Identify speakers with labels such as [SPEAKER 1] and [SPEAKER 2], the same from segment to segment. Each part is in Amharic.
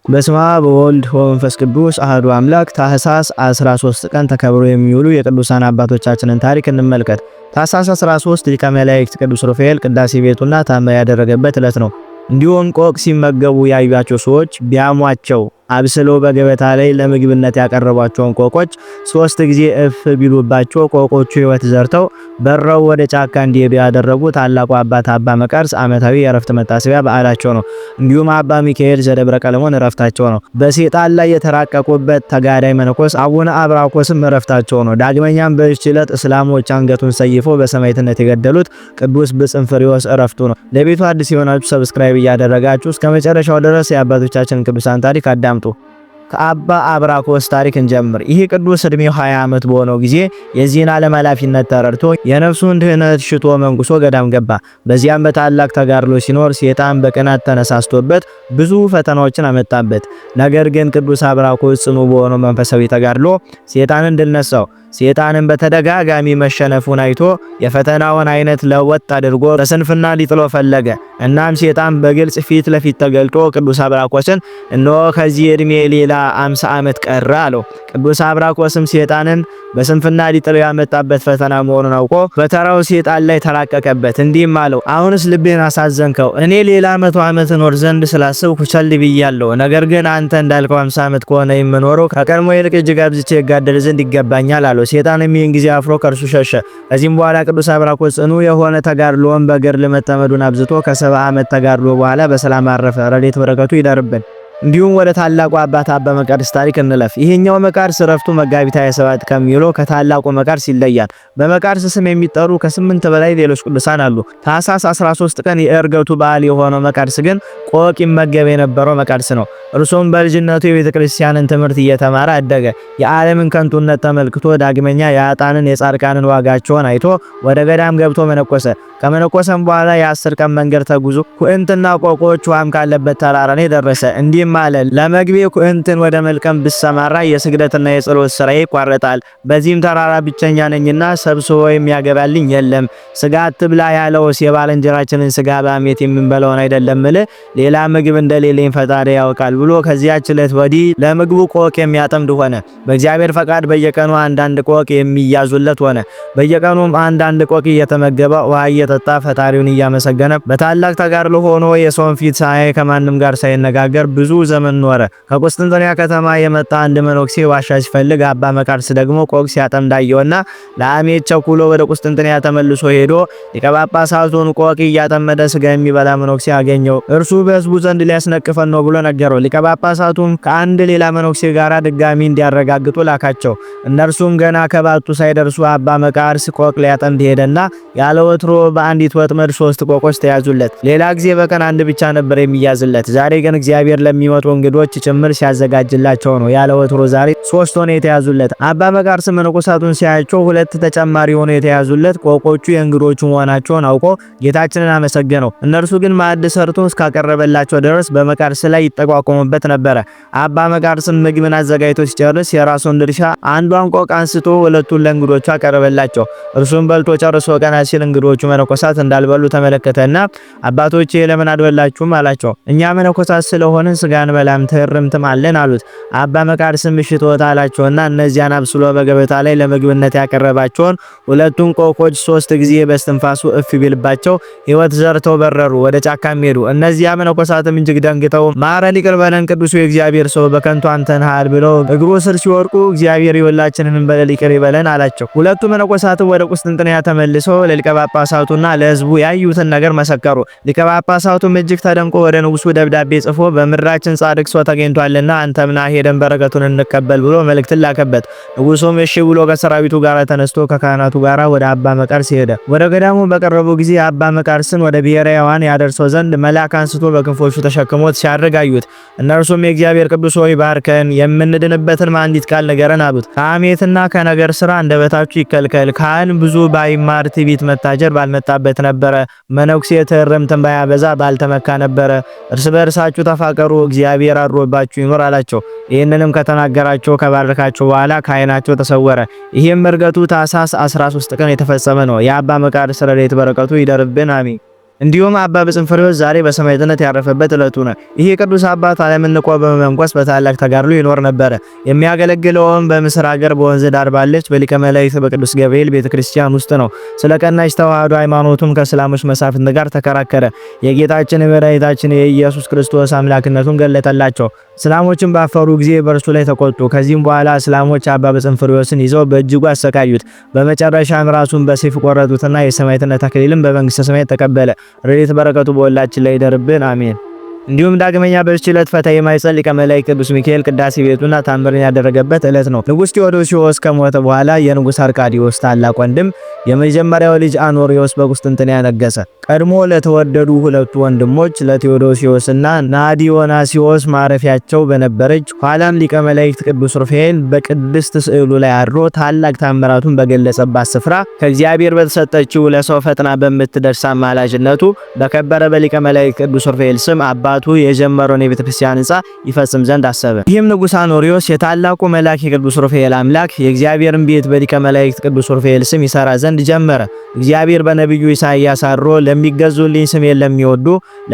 [SPEAKER 1] በስመ አብ ወወልድ ወመንፈስ ቅዱስ አሐዱ አምላክ። ታኅሳስ 13 ቀን ተከብሮ የሚውሉ የቅዱሳን አባቶቻችንን ታሪክ እንመልከት። ታኅሳስ 13 ሊቀ መላእክት ቅዱስ ሩፋኤል ቅዳሴ ቤቱና ታምር ያደረገበት ዕለት ነው። እንዲሁም ቆቅ ሲመገቡ ያዩአቸው ሰዎች ቢያሟቸው አብስለው በገበታ ላይ ለምግብነት ያቀረቧቸውን ቆቆች 3 ጊዜ እፍ ቢሉባቸው ቆቆቹ ሕይወት ዘርተው በረው ወደ ጫካ እንዲሄዱ ያደረጉ ታላቁ አባት አባ መቃርስ ዓመታዊ የዕረፍት መታሰቢያ በዓላቸው ነው። እንዲሁም አባ ሚካኤል ዘደብረ ቀለሞን ዕረፍታቸው ነው። በሰይጣን ላይ የተራቀቁበት ተጋዳይ መነኮስ አቡነ አብራኮስም ዕረፍታቸው ነው። ዳግመኛም በዚህች ዕለት እስላሞች አንገቱን ሰይፈው በሰማዕትነት የገደሉት ቅዱስ ብጽንፍሪዎስ ዕረፍቱ ነው። ለቤቱ አዲስ የሆናችሁ ሰብስክራይብ እያደረጋችሁ እስከ መጨረሻው ድረስ የአባቶቻችንን ቅዱሳን ታሪክ አዳምጡ። ከአባ አብራኮስ ታሪክ እንጀምር። ይህ ቅዱስ ዕድሜው 20 ዓመት በሆነው ጊዜ የዚህን ዓለም ኃላፊነት ተረድቶ የነፍሱን ድህነት ሽቶ መንኩሶ ገዳም ገባ። በዚያም በታላቅ ተጋድሎ ሲኖር ሰይጣን በቅናት ተነሳስቶበት ብዙ ፈተናዎችን አመጣበት። ነገር ግን ቅዱስ አብራኮስ ጽኑ በሆነው መንፈሳዊ ተጋድሎ ሰይጣንን ድል ነሳው። ሰይጣንን በተደጋጋሚ መሸነፉን አይቶ የፈተናውን አይነት ለወጥ አድርጎ በስንፍና ሊጥለው ፈለገ። እናም ሰይጣን በግልጽ ፊት ለፊት ተገልጦ ቅዱስ አብራኮስን እነሆ ከዚህ ዕድሜ ሌላ 50 ዓመት ቀረ አለው። ቅዱስ አብራኮስም ሰይጣንን በስንፍና ሊጥለው ያመጣበት ፈተና መሆኑን አውቆ በተራው ሰይጣን ላይ ተራቀቀበት። እንዲህም አለው፣ አሁንስ ልቤን አሳዘንከው። እኔ ሌላ 100 ዓመት እኖር ዘንድ ስላሰብኩ ቸል ብያለሁ። ነገር ግን አንተ እንዳልከው 50 ዓመት ከሆነ የምኖረው ከቀድሞ ይልቅ እጅግ አብዝቼ እጋደል ዘንድ ይገባኛል አለው። ሰይጣንም ይህን ጊዜ አፍሮ ከእርሱ ሸሸ። ከዚህም በኋላ ቅዱስ አብራኮስ ጽኑ የሆነ ተጋድሎን በገድል መጠመዱን አብዝቶ ከ70 ዓመት ተጋድሎ በኋላ በሰላም አረፈ። ረድኤት በረከቱ ይደርብን። እንዲሁም ወደ ታላቁ አባት አባ መቃርስ ታሪክ እንለፍ። ይሄኛው መቃርስ ዕረፍቱ መጋቢት 27 ከሚውለው ከታላቁ መቃርስ ይለያል። በመቃርስ ስም የሚጠሩ ከ8 በላይ ሌሎች ቅዱሳን አሉ። ታኅሳስ 13 ቀን የዕርገቱ በዓል የሆነው መቃርስ ግን ቆቅ ይመገብ የነበረው መቃርስ ነው። እርሱም በልጅነቱ የቤተ ክርስቲያንን ትምህርት እየተማረ አደገ። የዓለምን ከንቱነት ተመልክቶ ዳግመኛ የአጣንን የጻድቃንን ዋጋቸውን አይቶ ወደ ገዳም ገብቶ መነኮሰ። ከመነኮሰም በኋላ የ10 ቀን መንገድ ተጉዞ ኩዕንትና ቆቆች ውሃም ካለበት ተራራ ላይ ደረሰ። እንዲህም አለ፣ ለመግቤ ኩዕንትን ወደ መልቀም ብሰማራ የስግደትና የጸሎት ስራዬ ይቋረጣል። በዚህም ተራራ ብቸኛ ነኝና ሰብስቦ የሚያገባልኝ የለም። ስጋ አትብላ ያለውስ የባልንጀራችንን ስጋ በሐሜት የምንበላውን አይደለምን? ሌላ ምግብ እንደሌለኝ ፈጣሪ ያውቃል ብሎ ከዚያች ዕለት ወዲህ ለምግቡ ቆቅ የሚያጠምድ ሆነ። በእግዚአብሔር ፈቃድ በየቀኑ አንዳንድ ቆቅ የሚያዙለት ሆነ። በየቀኑም አንዳንድ ቆቅ እየተመገበ ውሃ እየጠጣ ፈጣሪውን እያመሰገነ በታላቅ ተጋድሎ ሆኖ የሰውን ፊት ሳያይ ከማንም ጋር ሳይነጋገር ብዙ ዘመን ኖረ። ከቁስጥንጥንያ ከተማ የመጣ አንድ መነኩሴ ዋሻ ሲፈልግ አባ መቃርስ ደግሞ ቆቅ ሲያጠምድ አየውና ለሐሜት ቸኩሎ ወደ ቁስጥንጥንያ ተመልሶ ሄዶ ሊቀ ጳጳሳቱን ቆቅ እያጠመደ ስጋ የሚበላ መነኩሴ አገኘው። እርሱ በሕዝቡ ዘንድ ሊያስነቅፈን ነው ብሎ ነገረው። ሊቀ ጳጳሳቱም ከአንድ ሌላ መነኩሴ ጋር ድጋሚ እንዲያረጋግጡ ላካቸው። እነርሱም ገና ከባቱ ሳይደርሱ አባ መቃርስ ቆቅ ሊያጠምድ ሄደና ያለ ወትሮ በአንዲት ወጥመድ 3 ቆቆች ተያዙለት። ሌላ ጊዜ በቀን አንድ ብቻ ነበር የሚያዝለት። ዛሬ ግን እግዚአብሔር ለሚመጡ እንግዶች ጭምር ሲያዘጋጅላቸው ነው። ያለ ወትሮ ዛሬ 3 ሆነ የተያዙለት። አባ መቃርስ መነኮሳቱን ሲያያቸው 2 ተጨማሪ ሆነ የተያዙለት ቆቆቹ የእንግዶቹ መሆናቸውን አውቆ ጌታችንን አመሰገነው። እነርሱ ግን ማዕድ ሰርቶ እስካቀረበላቸው ድረስ በመቃርስ ላይ ይጠቋቆሙበት ነበረ። አባ መቃርስም ምግብን አዘጋጅቶ ሲጨርስ የራሱን ድርሻ አንዷን ቆቅ አንስቶ 2ቱን ለእንግዶቹ አቀረበላቸው። እርሱም በልቶ ጨርሶ ቀና ሲል እንግዶቹ መነኮሳት እንዳልበሉ ተመለከተና አባቶቼ ለምን አልበላችሁም አላቸው። እኛ መነኮሳት ስለሆንን ስጋ አንበላም ትህርምትም አለን አሉት። አባ መቃርስም እሺ ተወት አላቸውና እነዚያን አብስሎ በገበታ ላይ ለምግብነት ያቀረባቸውን 2ቱን ቆቆች 3 ጊዜ በስትንፋሱ እፍ ቢልባቸው ሕይወት ዘርተው በረሩ፣ ወደ ጫካም ሄዱ። እነዚያ መነኮሳትም እጅግ ደንግጠው ማረን ይቅር በለን ቅዱሱ የእግዚአብሔር ሰው በከንቱ አንተንሃል ብለው እግሩ ስር ሲወርቁ እግዚአብሔር የሁላችንንም በደል ይቅር ይበለን አላቸው። 2ቱ መነኮሳትም ወደ ቁስጥንጥንያ ተመልሰው ለሊቀ ጳጳሳቱና ለሕዝቡ ያዩትን ነገር መሰከሩ። ሊቀ ጳጳሳቱም እጅግ ተደንቆ ወደ ንጉሱ ደብዳቤ ጽፎ በምድራችን ጻድቅ ሰው ተገኝቷልና አንተምና ሄደን በረከቱን እንቀበል ብሎ መልእክት ላከበት። ንጉሱም እሺ ብሎ ከሰራዊቱ ጋር ተነስቶ ከካህናቱ ጋር ወደ አባ መቃርስ ሄደ። ወደ ገዳሙ በቀረቡ ጊዜ አባ መቃርስን ወደ ብሔረ ሕያዋን ያደርሰው ዘንድ መልአክ አንስቶ በክንፎቹ ተሸክሞት ሲያርግ አዩት። እነርሱም የእግዚአብሔር ቅዱስ ሆይ ባርከን፣ የምንድንበትን አንዲት ቃል ንገረን አሉት። ከሐሜትና ከነገር ስራ አንደበታችሁ ይከልከል። ካህን ብዙ ባይማር ትዕቢት መታጀር ባልመጣበት ነበረ። መነኩሴ ትህርምትን ባያበዛ ባልተመካ ነበረ። እርስ በእርሳችሁ ተፋቀሩ፣ እግዚአብሔር አድሮባችሁ ይኖር አላቸው። ይህንንም ከተናገራቸው ከባረካቸው በኋላ ከዓይናቸው ተሰወረ። ይህም ዕርገቱ ታኅሳስ 13 ቀን የተፈጸመ ነው። የአባ መቃርስ ረድኤት በረከቱ ይደርብን አሜን። እንዲሁም አባ በጽንፈሪዎስ ዛሬ በሰማዕትነት ያረፈበት ዕለቱ ነው። ይህ ቅዱስ አባት ዓለምን ንቆ በመንኮስ በታላቅ ተጋድሎ ይኖር ነበር። የሚያገለግለውም በምስር ሀገር በወንዝ ዳር ባለች በሊቀ መላእክት በቅዱስ ገብርኤል ቤተክርስቲያን ውስጥ ነው። ስለ ቀናች ተዋህዶ ሃይማኖቱም ከእስላሞች መሳፍንት ጋር ተከራከረ። የጌታችን የመድኃኒታችን የኢየሱስ ክርስቶስ አምላክነቱን ገለጠላቸው። እስላሞችን ባፈሩ ጊዜ በእርሱ ላይ ተቆጡ። ከዚህም በኋላ እስላሞች አባ በጽንፈሪዎስን ይዘው በእጅጉ አሰቃዩት። በመጨረሻም ራሱን በሰይፍ ቆረጡትና የሰማዕትነት አክሊልን በመንግስተ ሰማያት ተቀበለ። ረድኤት በረከቱ በሁላችን ላይ ይደርብን፣ አሜን። እንዲሁም ዳግመኛ በዚች ዕለት ፈታ የማይጸል ሊቀ መላእክት ቅዱስ ሚካኤል ቅዳሴ ቤቱና ታምርን ያደረገበት ዕለት ነው። ንጉሥ ቴዎዶሲዮስ ከሞተ በኋላ የንጉሥ አርቃዲዮስ ታላቅ ወንድም የመጀመሪያው ልጅ አኖሪዮስ በቁስጥንጥንያ ነገሰ። ቀድሞ ለተወደዱ ሁለቱ ወንድሞች ለቴዎዶሲዮስና ናዲዮናሲዮስ ማረፊያቸው በነበረች ኋላም ሊቀ መላእክት ቅዱስ ሩፋኤል በቅድስት ስዕሉ ላይ አድሮ ታላቅ ታምራቱን በገለጸባት ስፍራ ከእግዚአብሔር በተሰጠችው ለሰው ፈጥና በምትደርስ አማላጅነቱ በከበረ በሊቀ መላእክት ቅዱስ ሩፋኤል ስም አባቱ የጀመረውን የቤተክርስቲያን ሕንጻ ይፈጽም ዘንድ አሰበ። ይህም ንጉሥ አኖሪዮስ የታላቁ መልአክ የቅዱስ ሩፋኤል አምላክ የእግዚአብሔርን ቤት በሊቀ መላእክት ቅዱስ ሩፋኤል ስም ይሰራ ዘንድ ጀመረ። እግዚአብሔር በነቢዩ ኢሳይያስ አድሮ ለሚገዙልኝ ስሜን ለሚወዱ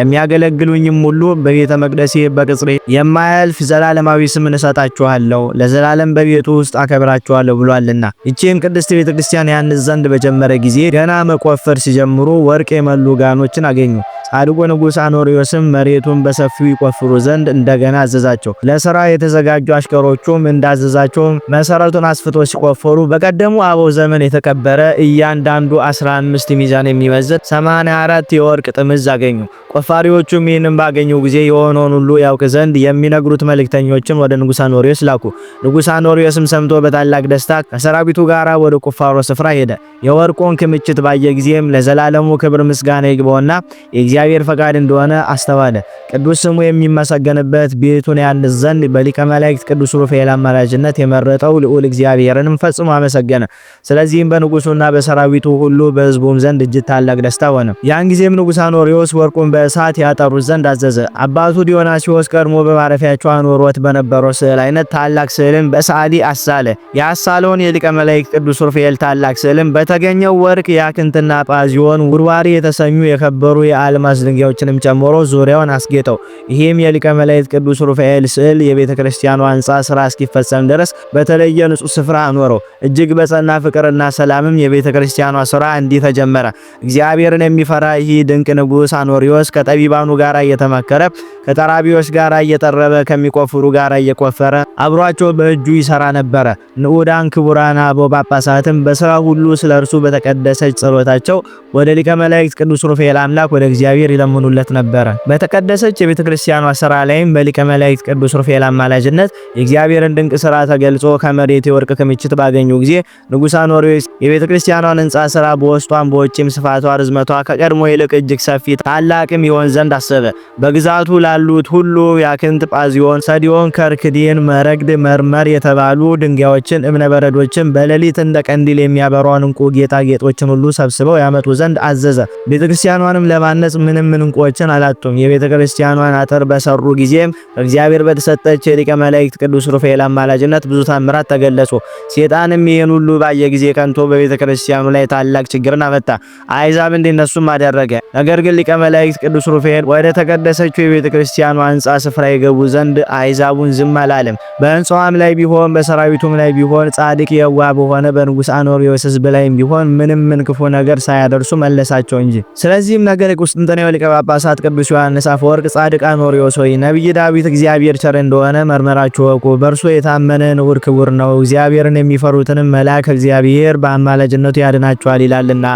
[SPEAKER 1] ለሚያገለግሉኝም ሁሉ በቤተ መቅደሴ በቅጽሬ የማያልፍ ዘላለማዊ ስምን እሰጣችኋለሁ፣ ለዘላለም በቤቱ ውስጥ አከብራችኋለሁ ብሏልና። ይህችን ቅድስት ቤተክርስቲያን ያንጽ ዘንድ በጀመረ ጊዜ ገና መቆፈር ሲጀምሩ ወርቅ የመሉ ጋኖችን አገኙ። ጻድቁ ንጉሥ አኖሪዮስም መሬቱን በሰፊው ይቆፍሩ ዘንድ እንደገና አዘዛቸው። ለሥራ የተዘጋጁ አሽከሮቹም እንዳዘዛቸው መሰረቱን አስፍቶ ሲቆፈሩ በቀደሙ አበው ዘመን የተቀበረ እያንዳንዱ 15 ሚዛን የሚመዝን 84 የወርቅ ጥምዝ አገኙ። ቆፋሪዎቹም ይህንን ባገኙ ጊዜ የሆነውን ሁሉ ያውቅ ዘንድ የሚነግሩት መልእክተኞችን ወደ ንጉሥ አኖሪዮስ ላኩ። ንጉሥ አኖሪዮስም ሰምቶ በታላቅ ደስታ ከሰራዊቱ ጋር ወደ ቁፋሮ ስፍራ ሄደ። የወርቁን ክምችት ባየ ጊዜም ለዘላለሙ ክብር ምስጋና ይግባውና የእግዚአብሔር ፈቃድ እንደሆነ አስተዋለ። ቅዱስ ስሙ የሚመሰገንበት ቤቱን ያንጽ ዘንድ በሊቀ መላእክት ቅዱስ ሩፋኤል አማላጅነት የመረጠው ልዑል እግዚአብሔርንም ፈጽሞ አመሰገነ። ስለዚህም በንጉሱና በሰራዊቱ ሁሉ በሕዝቡም ዘንድ እጅግ ታላቅ ደስታ ሆነ። ያን ጊዜም ንጉሥ አኖሪዮስ ወርቁን በእሳት ያጠሩት ዘንድ አዘዘ። አባቱ ዲዮናሲዮስ ቀድሞ በማረፊያቸው አኖሮት በነበረው ስዕል አይነት ታላቅ ስዕልን በሰዓሊ አሳለ። ያሳለውን የሊቀ መላእክት ቅዱስ ሩፋኤል ታላቅ ስዕልን በተገኘው ወርቅ ያክንትና ጳዚዮን ውርዋሪ የተሰኙ የከበሩ የአልማዝ ድንጋዮችንም ጨምሮ ዙሪያውን አስጌጠው። ይህም የሊቀ መላእክት ቅዱስ ሩፋኤል ስዕል የቤተ ክርስቲያኑ ሕንጻ ስራ እስኪፈጸም ድረስ በተለየ ንጹህ ስፍራ አኖረው። እጅግ በጸና ፍቅርና ሰላምም የቤተ ክርስቲያኗ ስራ እንዲህ ተጀመረ። እግዚአብሔርን የሚፈራ ይህ ድንቅ ንጉሥ አኖሪዮስ ከጠቢባኑ ጋር እየተመከረ ከጠራቢዎች ጋር እየጠረበ ከሚቆፍሩ ጋር እየቆፈረ አብሯቸው በእጁ ይሰራ ነበረ። ንዑዳን ክቡራን አበው ጳጳሳትም በስራ ሁሉ ስለ እርሱ በተቀደሰች ጸሎታቸው ወደ ሊቀ መላእክት ቅዱስ ሩፋኤል አምላክ ወደ እግዚአብሔር ይለምኑለት ነበረ። በተቀደሰች የቤተ ክርስቲያኗ ስራ ላይም በሊቀ መላእክት ቅዱስ ሩፋኤል አማላጅነት የእግዚአብሔርን ድንቅ ስራ ተገልጾ ከመሬት የወርቅ ክምችት ባገኙ ጊዜ ንጉሥ አኖሪዮስ የቤተ ክርስቲያኗን ሕንጻ ስራ በውስጧም በውጭም ስፋቷ ርዝመቷ ከቀድሞ ይልቅ እጅግ ሰፊ ታላቅም ይሆን ዘንድ አሰበ። በግዛቱ ላሉት ሁሉ ያክንት፣ ጳዚዮን፣ ሰዲዮን፣ ከርክዲን፣ መረግድ፣ መርመር የተባሉ ድንጋዮችን፣ እብነ በረዶችን፣ በሌሊት እንደ ቀንዲል የሚያበሯን እንቁ ጌጣጌጦችን ሁሉ ሰብስበው ያመጡ ዘንድ አዘዘ። ቤተክርስቲያኗንም ለማነጽ ምንም እንቁዎችን አላጡም። የቤተክርስቲያኗን አጥር በሰሩ ጊዜም እግዚአብሔር በተሰጠች የሊቀ መላእክት ቅዱስ ሩፋኤል አማላጅነት ብዙ ታምራት ተገለጹ። ሴጣንም ይህን ሁሉ ባየ ጊዜ ቀንቶ በቤተክርስቲያኑ ላይ ታላቅ ችግርን አመጣ። አሕዛብ እንዲነሱም አደረገ። ነገር ግን ሊቀ መላእክት ቅዱስ ሩፋኤል ወደ ተቀደሰችው የቤተክርስቲያኗ ሕንጻ ስፍራ ይገቡ ዘንድ አሕዛቡን ዝም አላለም። በሕንጻዋም ላይ ቢሆን በሰራዊቱም ላይ ቢሆን ጻድቅ የዋህ በሆነ በንጉሥ አኖሪዮስ ሕዝብ ላይም ቢሆን ምንም ክፉ ነገር ሳያደርሱ መለሳቸው እንጂ። ስለዚህም ነገር የቁስጥንጥንያው ሊቀ ጳጳሳት ቅዱስ ዮሐንስ አፈወርቅ ጻድቅ አኖሪዮስ ሆይ ነቢይ ዳዊት እግዚአብሔር ቸር እንደሆነ መርመራችሁ እወቁ፣ በእርሱ የታመነ ንዑድ ክቡር ነው፣ እግዚአብሔርን የሚፈሩትንም መልአክ እግዚአብሔር በአማላጅነቱ ያድናቸዋል ይላልና።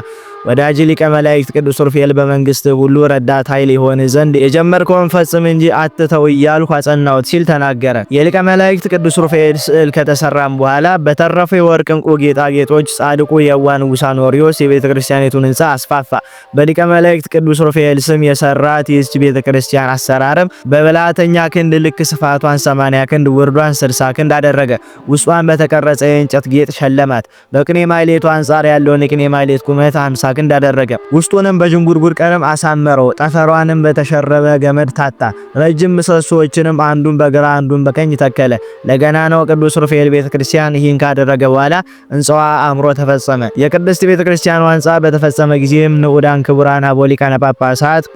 [SPEAKER 1] ወዳጅ ሊቀ መላእክት ቅዱስ ሩፋኤል በመንግስት ሁሉ ረዳት ኃይል ይሆን ዘንድ የጀመርከውን ፈጽም እንጂ አትተው እያልሁ አጸናሁት ሲል ተናገረ። የሊቀ መላእክት ቅዱስ ሩፋኤል ስዕል ከተሰራም በኋላ በተረፈው የወርቅ እንቁ ጌጣጌጦች ጻድቁ የዋህ ንጉሥ አኖሪዮስ የቤተ ክርስቲያኒቱን ሕንጻ አስፋፋ። በሊቀ መላእክት ቅዱስ ሩፋኤል ስም የሰራት ይህች ቤተ ክርስቲያን አሰራርም በበላተኛ ክንድ ልክ ስፋቷን 80 ክንድ ውርዷን 60 ክንድ አደረገ። ውስጧን በተቀረጸ የእንጨት ጌጥ ሸለማት። በቅኔ ማይሌቱ አንጻር ያለውን የቅኔ ማይሌት ቁመት 50 ክንድ አደረገ። ውስጡንም በዥንጉርጉር ቀለም አሳመረው። ጠፈሯንም በተሸረበ ገመድ ታጣ። ረጅም ምሰሶዎችንም አንዱን በግራ አንዱን በቀኝ ተከለ። ለገናናው ቅዱስ ሩፋኤል ቤተክርስቲያን ይህን ካደረገ በኋላ ሕንጻዋ አምሮ ተፈጸመ። የቅድስት ቤተክርስቲያኗ ሕንጻ በተፈጸመ ጊዜም ንዑዳን ክቡራን አበው ሊቃነ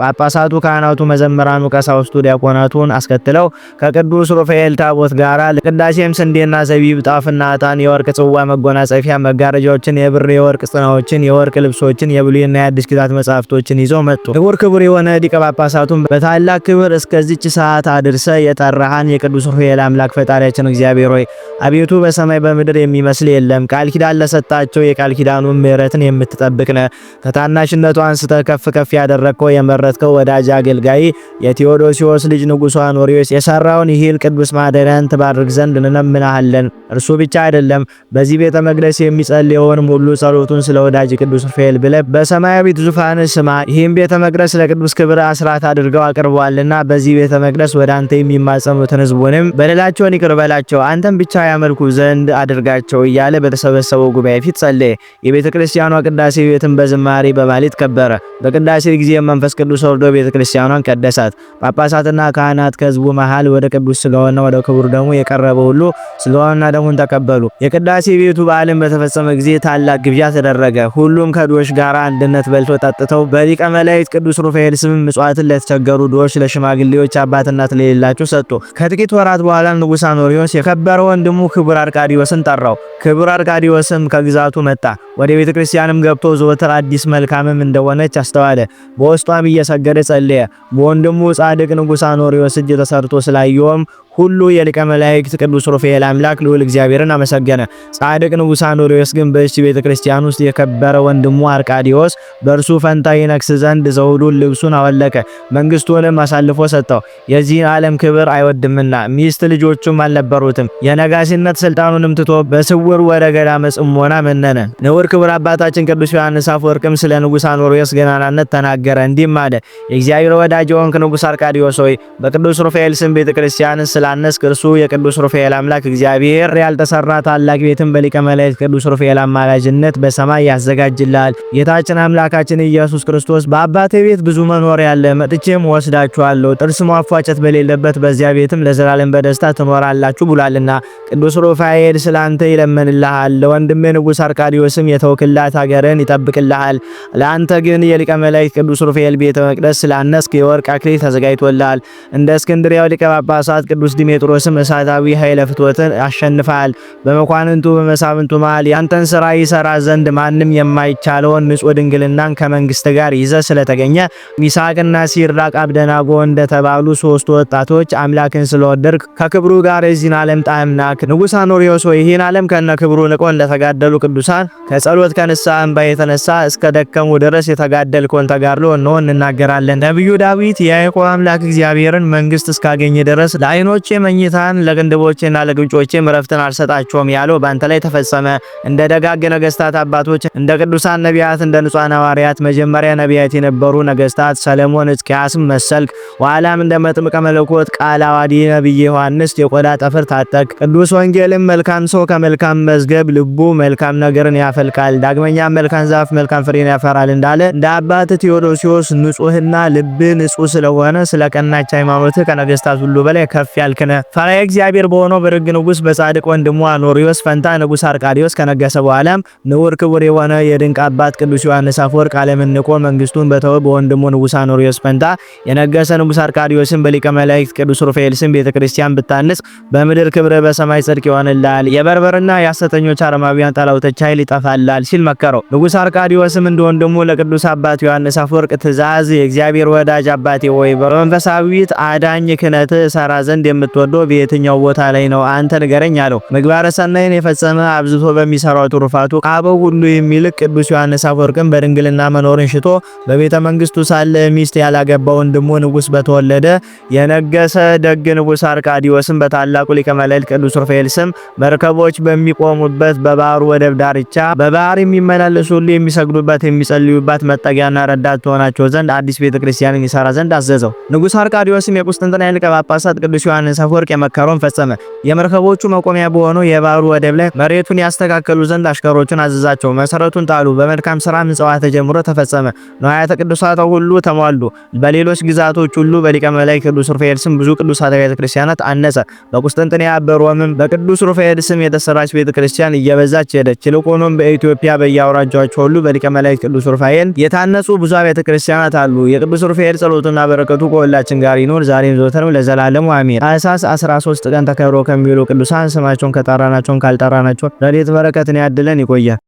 [SPEAKER 1] ጳጳሳቱ፣ ካህናቱ፣ መዘምራኑ፣ ቀሳውስቱ፣ ዲያቆናቱን አስከትለው ከቅዱስ ሩፋኤል ታቦት ጋራ ለቅዳሴም ስንዴና ዘቢብ፣ ጣፍና ዕጣን፣ የወርቅ ጽዋ፣ መጎናጸፊያ፣ መጋረጃዎችን፣ የብር የወርቅ ጽናዎችን፣ የወርቅ ልብሶችን፣ የብሉይና የአዲስ ኪዳን መጻሕፍቶችን ይዘው መጡ። ክቡር የሆነ ሊቀ ጳጳሳቱን በታላቅ ክብር እስከዚች ሰዓት አድርሰ የጠራሃን የቅዱስ ሩፋኤል አምላክ ፈጣሪያችን እግዚአብሔር ሆይ አቤቱ በሰማይ በምድር የሚመስል የለም። ቃል ኪዳን ለሰጣቸው የቃል ኪዳኑን ምሕረትን የምትጠብቅ ነህ። ከታናሽነቱ አንስተ ከፍ ከፍ ያደረግከው የመረጥከው ወዳጅ አገልጋይ የቴዎዶሲዎስ ልጅ ንጉሡ አኖሪዎስ የሰራውን ይህን ቅዱስ ማደሪያን ትባርክ ዘንድ እንለምናሃለን። እርሱ ብቻ አይደለም በዚህ ቤተ መቅደስ የሚጸልየውን ሁሉ ጸሎቱን ስለ ወዳጅ ቅዱስ ሩፋኤል ብለህ በሰማያዊት ዙፋን ስማ። ይህም ቤተ መቅደስ ለቅዱስ ክብር አስራት አድርገው አቅርበዋልና በዚህ ቤተ መቅደስ ወደ አንተ የሚማጸኑትን ሕዝቡንም በደላቸውን ይቅር በላቸው፣ አንተም ብቻ ያመልኩ ዘንድ አድርጋቸው እያለ በተሰበሰበው ጉባኤ ፊት ጸለየ። የቤተ ክርስቲያኗ ቅዳሴ ቤትን በዝማሬ በማለት ከበረ። በቅዳሴ ጊዜ መንፈስ ቅዱስ ወርዶ ቤተ ክርስቲያኗን ቀደሳት። ጳጳሳትና ካህናት ከሕዝቡ መሃል ወደ ቅዱስ ሥጋውና ወደ ክቡር ደሙ የቀረበ ሁሉ ሥጋውና ደሙን ተቀበሉ። የቅዳሴ ቤቱ በዓልን በተፈጸመ ጊዜ ታላቅ ግብዣ ተደረገ። ሁሉም ከድሆች ጋር አንድነት በልቶ ጠጥተው በሊቀ መላእክት ቅዱስ ሩፋኤል ስም ምጽዋትን ለተቸገሩ ድሆች፣ ለሽማግሌዎች፣ አባትናት ለሌላቸው ሰጡ። ከጥቂት ወራት በኋላ ንጉሥ አኖሪዎስ የከበረ ወንድሙ ክቡር አርቃዲዮስን ጠራው። ክቡር አርቃዲዮስም ከግዛቱ መጣ። ወደ ቤተ ክርስቲያንም ገብቶ ዘወትር አዲስ መልካምም እንደሆነች አስተዋለ። በውስጧም እየሰገደ ጸለየ። በወንድሙ ጻድቅ ንጉሥ አኖሪዎስ እጅ ተሰርቶ ስላየውም ሁሉ የሊቀ መላእክት ቅዱስ ሩፋኤል አምላክ ልዑል እግዚአብሔርን አመሰገነ። ጻድቅ ንጉሥ አኖሪዎስ ግን በዚህ ቤተ ክርስቲያን ውስጥ የከበረ ወንድሙ አርቃዲዮስ በእርሱ ፈንታ ይነግስ ዘንድ ዘውዱን ልብሱን አወለቀ፣ መንግስቱንም አሳልፎ ሰጠው። የዚህን ዓለም ክብር አይወድምና ሚስት ልጆቹም አልነበሩትም። የነጋሲነት ስልጣኑንም ትቶ በስውር ወደ ገዳመ ጽሞና መነነ። ንዑር ክቡር አባታችን ቅዱስ ዮሐንስ አፈወርቅም ስለ ንጉሥ አኖሪዎስ ገናናነት ተናገረ፣ እንዲህም አለ። የእግዚአብሔር ወዳጅ የሆንክ ንጉሥ አርቃዲዮስ ሆይ በቅዱስ ሩፋኤል ስም ቤተ ክርስቲያንን ስላነስክ እርሱ የቅዱስ ሩፋኤል አምላክ እግዚአብሔር ያልተሰራ ታላቅ ቤትን በሊቀ መላእክት ቅዱስ ሩፋኤል አማላጅነት በሰማይ ያዘጋጅልሃል። ጌታችን አምላካችን ኢየሱስ ክርስቶስ በአባቴ ቤት ብዙ መኖሪያ አለ፣ መጥቼም ወስዳችኋለሁ፣ ጥርስ ማፏጨት በሌለበት በዚያ ቤትም ለዘላለም በደስታ ትኖራላችሁ ብሏልና ቅዱስ ሩፋኤል ስላንተ ይለምንልሃል። ለወንድሜ ንጉሥ አርቃዲዮስም የተወክላት ሀገርን ይጠብቅልሃል። ለአንተ ግን የሊቀ መላእክት ቅዱስ ሩፋኤል ቤተ መቅደስ ስላነስክ የወርቅ አክሊል ተዘጋጅቶልሃል። እንደ እስክንድርያው ሊቀ ጳጳሳት ቅዱስ ዲሜጥሮስም እሳታዊ ኃይለ ፍትወትን አሸንፋል። በመኳንንቱ በመሳፍንቱ መሃል ያንተን ስራ ይሰራ ዘንድ ማንም የማይቻለውን ንጹሕ ድንግልናን ከመንግስት ጋር ይዘ ስለተገኘ ሚሳቅና ሲራቅ አብደናጎ እንደተባሉ ሶስት ወጣቶች አምላክን ስለወደድክ ከክብሩ ጋር የዚህን ዓለም ጣዕም ናክ። ንጉሥ አኖሪዎስ ሆይ ይህን ዓለም ከነ ክብሩ ንቆ እንደተጋደሉ ቅዱሳን ከጸሎት ከንስሐ እንባ የተነሳ እስከ ደከሙ ድረስ የተጋደልከውን ተጋድሎ እነሆ እንናገራለን። ነቢዩ ዳዊት የያዕቆብ አምላክ እግዚአብሔርን መንግስት እስካገኘ ድረስ ለዓይኖቼ መኝታን ለቅንድቦቼና ለጉንጮቼ ዕረፍትን አልሰጣቸውም ያለው ባንተ ላይ ተፈጸመ። እንደ ደጋግ ነገስታት አባቶች እንደ ቅዱሳን ነቢያት እንደ ንጹሐን ሐዋርያት መጀመሪያ ነቢያት የነበሩ ነገስታት ሰለሞን፣ ሕዝቅያስም መሰልክ። ኋላም እንደ መጥምቀ መለኮት ቃል አዋዲ ነቢይ ዮሐንስ የቆዳ ጠፍር ታጠቅ። ቅዱስ ወንጌልም መልካም ሰው ከመልካም መዝገብ ልቡ መልካም ነገርን ያፈልቃል፣ ዳግመኛም መልካም ዛፍ መልካም ፍሬን ያፈራል እንዳለ እንደ አባት ቴዎዶሲዎስ ንጹህና ልብ ንጹህ ስለሆነ ስለ ቀናች ሃይማኖት ከነገስታት ሁሉ በላይ ከፍ ያልክነ ፈሪሃ እግዚአብሔር በሆነው በርግ ንጉስ በጻድቅ ወንድሙ አኖሪዎስ ፈንታ ንጉስ አርቃዲዮስ ከነገሰ በኋላም ንዑር ክቡር የሆነ የድንቅ አባት ቅዱስ ዮሐንስ አፈወርቅ ዓለምን ንቆ መንግስቱን በተወ በወንድሙ ንጉስ አኖሪዎስ ፈንታ የነገሰ ንጉስ አርቃዲዮስን በሊቀ መላእክት ቅዱስ ሩፋኤል ስም ቤተክርስቲያን ብታንጽ በምድር ክብር በሰማይ ጽድቅ ይሆንልሃል፣ የበርበርና የሐሰተኞች አረማውያን ጠላቶች ኃይል ይጠፋልሃል ሲል መከረው። ንጉስ አርቃዲዮስም እንደ ወንድሙ ለቅዱስ አባት ዮሐንስ አፈወርቅ ትእዛዝ የእግዚአብሔር ወዳጅ አባቴ ሆይ በመንፈሳዊት አዳኝ ክህነት ሰራ ዘንድ የምትወደው በየትኛው ቦታ ላይ ነው? አንተ ንገረኝ አለው። ምግባረ ሰናይን የፈጸመ አብዝቶ በሚሰራው ትሩፋቱ አበው ሁሉ የሚልቅ ቅዱስ ዮሐንስ አፈወርቅም በድንግልና መኖርን ሽቶ በቤተ መንግስቱ ሳለ ሚስት ያላገባው ወንድሙ ንጉስ በተወለደ የነገሰ ደግ ንጉስ አርቃዲዮስም በታላቁ ሊቀ መላእክት ቅዱስ ሩፋኤል ስም መርከቦች በሚቆሙበት በባህሩ ወደብ ዳርቻ በባህር የሚመላለሱ ሁሉ የሚሰግዱበት የሚጸልዩበት መጠጊያና ረዳት ትሆናቸው ዘንድ አዲስ ቤተክርስቲያንን ይሰራ ዘንድ አዘዘው። ንጉስ አርቃዲዮስም የቁስጥንጥንያ ሊቀ ጳጳሳት ቅዱስ ዮሐንስ ዮሐንስ አፈወርቅ የመከረውን ፈጸመ። የመርከቦቹ መቆሚያ በሆነው የባህሩ ወደብ ላይ መሬቱን ያስተካከሉ ዘንድ አሽከሮቹን አዘዛቸው። መሰረቱን ጣሉ። በመልካም ስራ ምጽዋት ተጀምሮ ተፈጸመ። ንዋያተ ቅዱሳት ሁሉ ተሟሉ። በሌሎች ግዛቶች ሁሉ በሊቀ መላእክት ቅዱስ ሩፋኤል ስም ብዙ ቅዱሳት ቤተክርስቲያናት አነጸ። በቁስጥንጥንያ በሮምም በቅዱስ ሩፋኤል ስም የተሰራች ቤተክርስቲያን እየበዛች ሄደች። ይልቁንም በኢትዮጵያ በየአውራጃዎች ሁሉ በሊቀ መላእክት ቅዱስ ሩፋኤል የታነጹ ብዙ ቤተክርስቲያናት አሉ። የቅዱስ ሩፋኤል ጸሎቱና በረከቱ ከሁላችን ጋር ይኖር ዛሬም ዘወትርም ለዘላለሙ አሜን። ታኅሳስ 13 ቀን ተከብሮ ከሚውሉ ቅዱሳን ስማቸውን ከጠራናቸው ካልጠራናቸው ረድኤት በረከትን ያድለን ይቆያል።